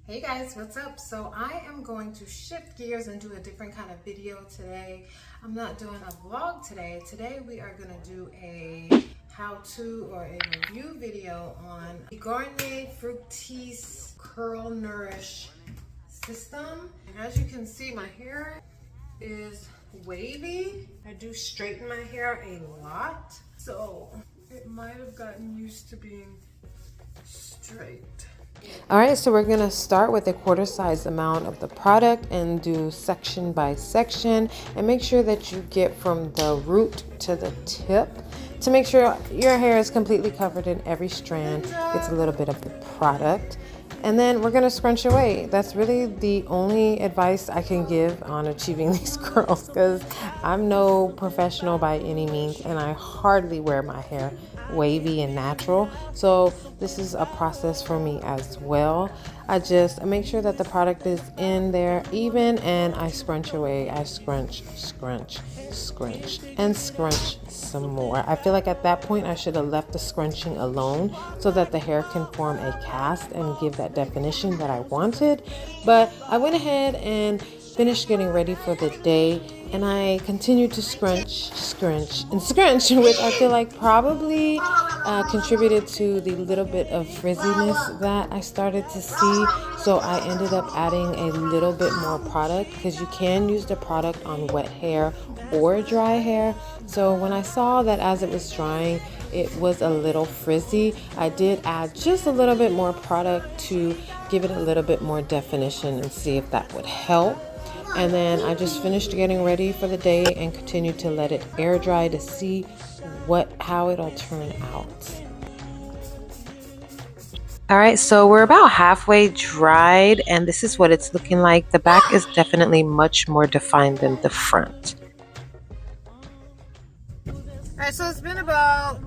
Hey guys, what's up? So I am going to shift gears and do a different kind of video today. I'm not doing a vlog today. Today we are going to do a how-to or a review video on the Garnier Fructis Curl Nourish system. And as you can see, my hair is wavy. I do straighten my hair a lot, so it might have gotten used to being straight. All right, so we're going to start with a quarter size amount of the product and do section by section, and make sure that you get from the root to the tip to make sure your hair is completely covered in every strand, gets a little bit of the product. And then we're going to scrunch away. That's really the only advice I can give on achieving these curls, because I'm no professional by any means and I hardly wear my hair wavy and natural. So this is a process for me as well. I just make sure that the product is in there even, and I scrunch away. I scrunch, and scrunch some more. I feel like at that point I should have left the scrunching alone so that the hair can form a cast and give that definition that I wanted. But I went ahead and finished getting ready for the day, and I continued to scrunch, which I feel like probably contributed to the little bit of frizziness that I started to see. So I ended up adding a little bit more product, because you can use the product on wet hair or dry hair. So when I saw that as it was drying, it was a little frizzy, I did add just a little bit more product to give it a little bit more definition and see if that would help. And then I just finished getting ready for the day and continued to let it air dry to see how it'll turn out. All right, so we're about halfway dried, and this is what it's looking like. The back is definitely much more defined than the front. All right, so it's been about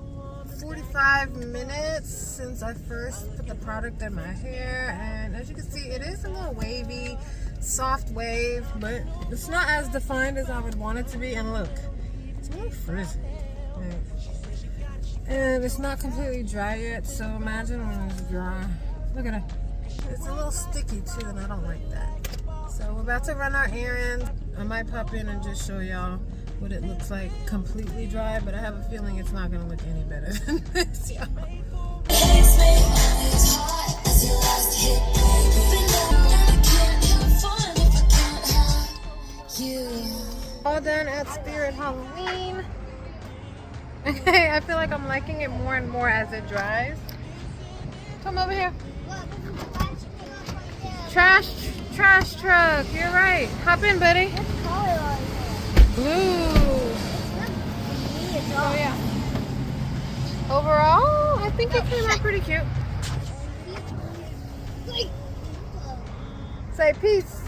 45 minutes since I first put the product in my hair, and as you can see, it is a little wavy, soft wave, but it's not as defined as I would want it to be. And look, it's a little frizzy, and it's not completely dry yet, so imagine when it's dry. Look at it, it's a little sticky too, and I don't like that. So we're about to run our errands. I might pop in and just show y'all what it looks like completely dry, but I have a feeling it's not gonna look any better than this, y'all. All done at Spirit Halloween. Okay, I feel like I'm liking it more and more as it dries. Come over here. Trash truck. You're right. Hop in, buddy. What color is it? Blue. Oh yeah. Overall, I think it came out pretty cute. Say peace.